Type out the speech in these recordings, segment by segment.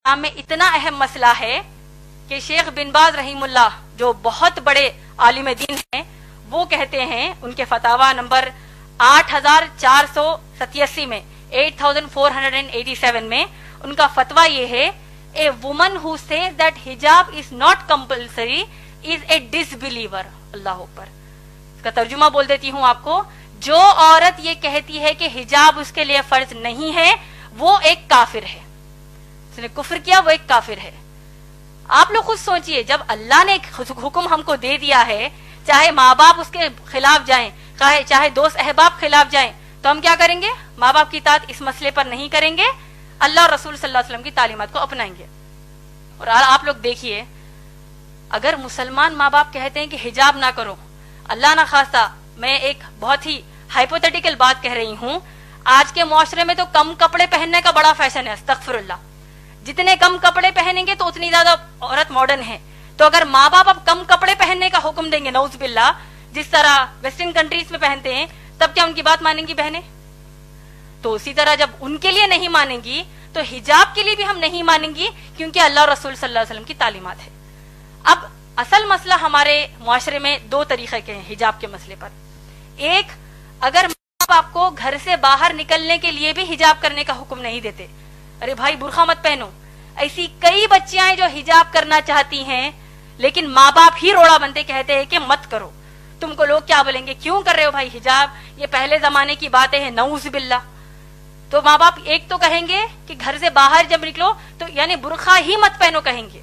में इतना अहम मसला है कि शेख बिन बाज रहीमुल्लाह जो बहुत बड़े आलिम दीन हैं, वो कहते हैं उनके फतावा नंबर 8487 में 8487 में उनका फतवा ये है, a woman who says that hijab is not compulsory is a disbeliever. अल्लाह ऊपर। इसका तर्जुमा बोल देती हूँ आपको, जो औरत ये कहती है कि हिजाब उसके लिए फर्ज नहीं है, वो एक काफिर है, उसने कुफ्र किया, वो एक काफिर है। आप लोग खुद सोचिए, जब अल्लाह ने हुक्म हमको दे दिया है, चाहे माँ बाप उसके खिलाफ जाएं, चाहे दोस्त अहबाब खिलाफ जाएं, तो हम क्या करेंगे? माँ बाप की इताअत इस मसले पर नहीं करेंगे, अल्लाह और रसूल सल्लल्लाहु अलैहि वसल्लम की तालीमात को अपनाएंगे। और आप लोग देखिए, अगर मुसलमान माँ बाप कहते हैं कि हिजाब ना करो, अल्लाह ना खास्ता, मैं एक बहुत ही हाइपोथेटिकल बात कह रही हूँ, आज के मुआशरे में तो कम कपड़े पहनने का बड़ा फैशन है, अस्तगफिरुल्लाह। जितने कम कपड़े पहनेंगे तो उतनी ज्यादा औरत मॉडर्न है। तो अगर माँ बाप अब कम कपड़े पहनने का हुक्म देंगे, नऊज बिल्लाह, जिस तरह वेस्टर्न कंट्रीज में पहनते हैं, तब क्या उनकी बात मानेंगी बहनें? तो उसी तरह जब उनके लिए नहीं मानेंगी, तो हिजाब के लिए भी हम नहीं मानेंगी, क्योंकि अल्लाह और रसूल सल्लल्लाहु अलैहि वसल्लम की तालीमात है। अब असल मसला हमारे मुआशरे में दो तरीके के हैं हिजाब के मसले पर। एक, अगर माँ बाप आपको घर से बाहर निकलने के लिए भी हिजाब करने का हुक्म नहीं देते, अरे भाई बुर्खा मत पहनो। ऐसी कई बच्चियां हैं जो हिजाब करना चाहती हैं, लेकिन माँ बाप ही रोड़ा बनते कहते हैं कि मत करो, तुमको लोग क्या बोलेंगे, क्यों कर रहे हो भाई हिजाब, ये पहले जमाने की बातें हैं, नऊज बिल्ला। तो माँ बाप एक तो कहेंगे कि घर से बाहर जब निकलो तो यानी बुर्खा ही मत पहनो कहेंगे।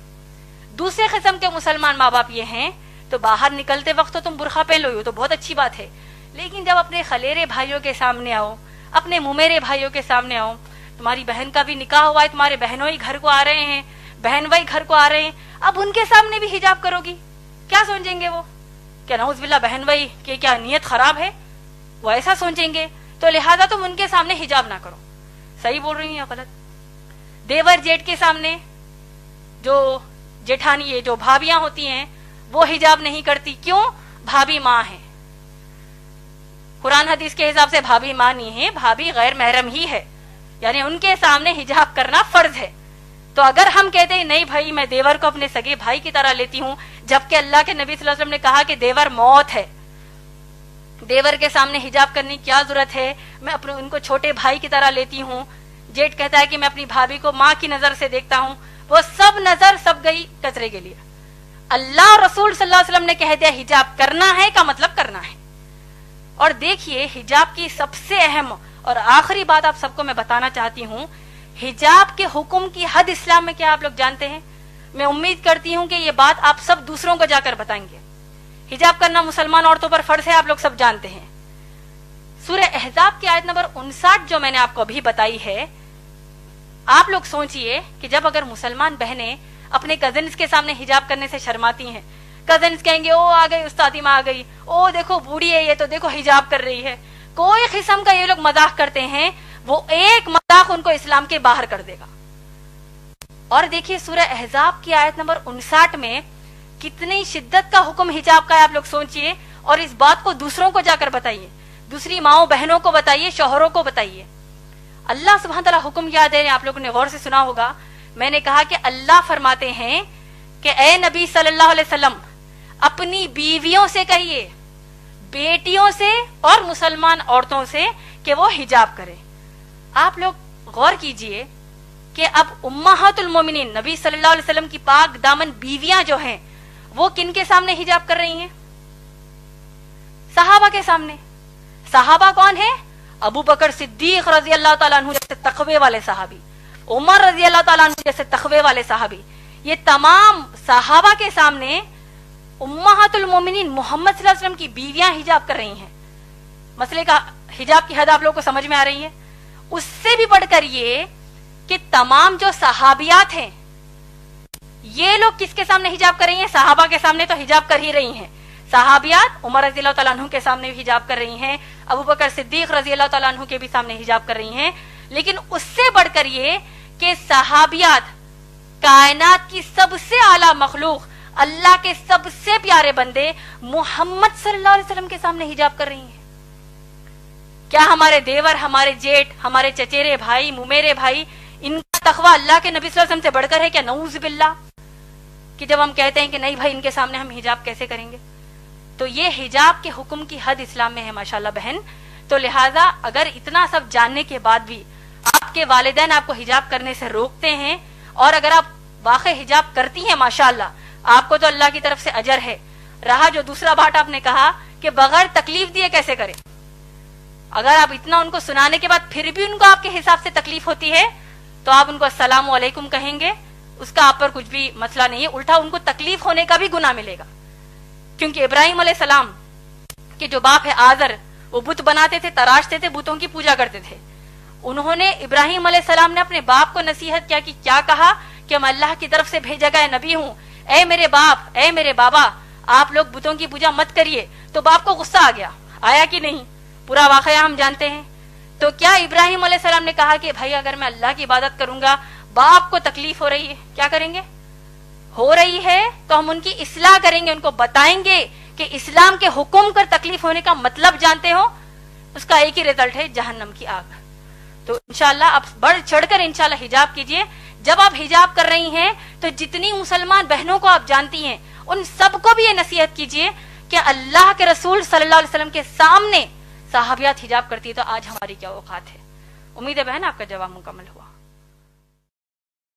दूसरे किस्म के मुसलमान माँ बाप ये हैं, तो बाहर निकलते वक्त तो तुम बुर्खा पहन लो, तो बहुत अच्छी बात है, लेकिन जब अपने खलेरे भाइयों के सामने आओ, अपने मुमेरे भाइयों के सामने आओ, तुम्हारी बहन का भी निकाह हुआ है, तुम्हारे बहनों ही घर को आ रहे हैं, बहन भाई घर को आ रहे हैं, अब उनके सामने भी हिजाब करोगी, क्या सोचेंगे वो, क्या नऊज बिल्ला बहन भाई की क्या नीयत खराब है, वो ऐसा सोचेंगे। तो लिहाजा तुम उनके सामने हिजाब ना करो। सही बोल रही हैं या गलत? देवर जेठ के सामने जो जेठानी ये जो भाभियां होती हैं वो हिजाब नहीं करती, क्यों? भाभी माँ है, कुरान हदीस के हिसाब से भाभी माँ नहीं है, भाभी गैर महरम ही है, यानी उनके सामने हिजाब करना फर्ज है। तो अगर हम कहते हैं नहीं भाई मैं देवर को अपने सगे भाई की तरह लेती हूं, जबकि अल्लाह के नबी सल्लल्लाहु अलैहि वसल्लम ने कहा कि देवर मौत है, देवर के सामने हिजाब करने की क्या जरूरत है, मैं अपने उनको छोटे भाई की तरह लेती हूँ। जेठ कहता है कि मैं अपनी भाभी को माँ की नजर से देखता हूँ, वो सब नजर सब गई कचरे के लिए। अल्लाह और रसूल सल्लल्लाहु अलैहि वसल्लम ने कह दिया हिजाब करना है का मतलब करना है। और देखिए हिजाब की सबसे अहम और आखिरी बात आप सबको मैं बताना चाहती हूँ, हिजाब के हुक्म की हद इस्लाम में क्या आप लोग जानते हैं? मैं उम्मीद करती हूँ कि ये बात आप सब दूसरों को जाकर बताएंगे। हिजाब करना मुसलमान औरतों पर फर्ज है, आप लोग सब जानते हैं। सूरह अहज़ाब की आयत नंबर 59 जो मैंने आपको अभी बताई है, आप लोग सोचिए कि जब अगर मुसलमान बहनें अपने कजिन्स के सामने हिजाब करने से शर्माती हैं, कजिन्स कहेंगे ओ आ गई उस्तादी माँ आ गई, ओ देखो बूढ़ी है ये तो देखो हिजाब कर रही है, कोई किस्म का ये लोग मजाक करते हैं, वो एक मजाक उनको इस्लाम के बाहर कर देगा। और देखिए सूरह अहज़ाब की आयत नंबर 59 में कितनी शिद्दत का हुक्म हिजाब का है, आप लोग सोचिए। और इस बात को दूसरों को जाकर बताइए, दूसरी माओ बहनों को बताइए, शौहरों को बताइए। अल्लाह सुब्हान तआला हुक्म क्या दे रहे हैं, आप लोगों ने गौर से सुना होगा। मैंने कहा कि अल्लाह फरमाते हैं कि ए नबी सल्लल्लाहु अलैहि वसल्लम अपनी बीवियों से कहिए, बेटियों से और मुसलमान औरतों से कि वो हिजाब करें। आप लोग गौर कीजिए कि अब उम्महातुल मोमिनीन नबी सल्लल्लाहु अलैहि वसल्लम की पाक दामन बीवियां जो हैं वो किन के सामने हिजाब कर रही हैं? सहाबा के सामने। सहाबा कौन है? अबू बकर सिद्दीक रजी अल्लाह ताला अन्हु जैसे तकवे वाले सहाबी, उमर रजी अल्लाह ताला अन्हु जैसे तकवे वाले सहाबी, ये तमाम सहाबा के सामने उम्महातुल मोमिनीन मोहम्मद सल्लल्लाहु अलैहि वसल्लम की बीवियां हिजाब कर रही हैं। मसले का हिजाब की हद आप लोगों को समझ में आ रही है। उससे भी बढ़कर ये कि तमाम जो सहाबियात हैं ये लोग किसके सामने हिजाब कर रही हैं? सहाबा के सामने तो हिजाब कर ही रही हैं। सहाबियात उमर रज़ी अल्लाह ताला अन्हु के सामने भी हिजाब कर रही हैं, अबू बकर सिद्दीक रज़ी अल्लाह ताला अन्हु के भी सामने हिजाब कर रही हैं। लेकिन उससे बढ़कर ये कि सहाबियात कायनात की सबसे आला मखलूक, अल्लाह के सबसे प्यारे बंदे मोहम्मद सल्लल्लाहु अलैहि वसल्लम के सामने हिजाब कर रही हैं। क्या हमारे देवर, हमारे जेठ, हमारे चचेरे भाई, मुमेरे भाई, ان کا تقوی اللہ کے نبی صلی اللہ علیہ وسلم سے بڑھ کر ہے کیا؟ نعوذ باللہ، کہ جب ہم کہتے ہیں کہ نہیں بھائی ان کے سامنے ہم حجاب کیسے کریں گے. تو یہ حجاب کے حکم کی حد اسلام میں ہے ماشاءاللہ بہن. تو لہٰذا اگر اتنا سب جاننے کے بعد بھی آپ کے والدین آپ کو حجاب کرنے سے روکتے ہیں، اور اگر آپ واقع حجاب کرتی ہیں ماشاءاللہ آپ کو تو اللہ کی طرف سے اجر ہے. رہا جو دوسرا بات آپ نے کہا کہ بغیر تکلیف دیے کیسے کریں، اگر آپ اتنا ان کو سنانے کے بعد پھر بھی ان کو آپ کے حساب سے تکلیف ہوتی ہے تو آپ ان کو السلام علیکم کہیں گے، اس کا آپ پر کچھ بھی مسئلہ نہیں ہے، الٹا ان کو تکلیف ہونے کا بھی گناہ ملے گا. کیونکہ ابراہیم علیہ السلام کے جو باپ ہے آزر، وہ بت بناتے تھے، تراشتے تھے، بتوں کی پوجا کرتے تھے. انہوں نے ابراہیم علیہ السلام نے اپنے باپ کو نصیحت کیا کہ کیا کہا کہ میں اللہ کی طرف سے بھیجا گیا نبی ہوں، اے میرے باپ، اے میرے بابا، آپ لوگ بتوں کی پوجا مت کریے. تو باپ کو غصہ آ گیا، آیا کہ نہیں؟ پورا واقعہ ہم جانتے ہیں. تو کیا ابراہیم علیہ السلام نے کہا کہ بھائی اگر میں اللہ کی عبادت کروں گا باپ کو تکلیف ہو رہی ہے، کیا کریں گے؟ ہو رہی ہے تو ہم ان کی اصلاح کریں گے، ان کو بتائیں گے کہ اسلام کے حکم کر تکلیف ہونے کا مطلب جانتے ہو، اس کا ایک ہی رزلٹ ہے جہنم کی آگ. تو انشاءاللہ آپ بڑھ چڑھ کر انشاءاللہ حجاب کیجئے. جب آپ حجاب کر رہی ہیں تو جتنی مسلمان بہنوں کو آپ جانتی ہیں ان سب کو بھی یہ نصیحت کیجئے کہ اللہ کے رسول صلی اللہ علیہ وسلم کے سامنے صحابیات حجاب کرتی ہے تو آج ہماری کیا اوقات ہے. امید ہے بہن آپ کا جواب مکمل ہو.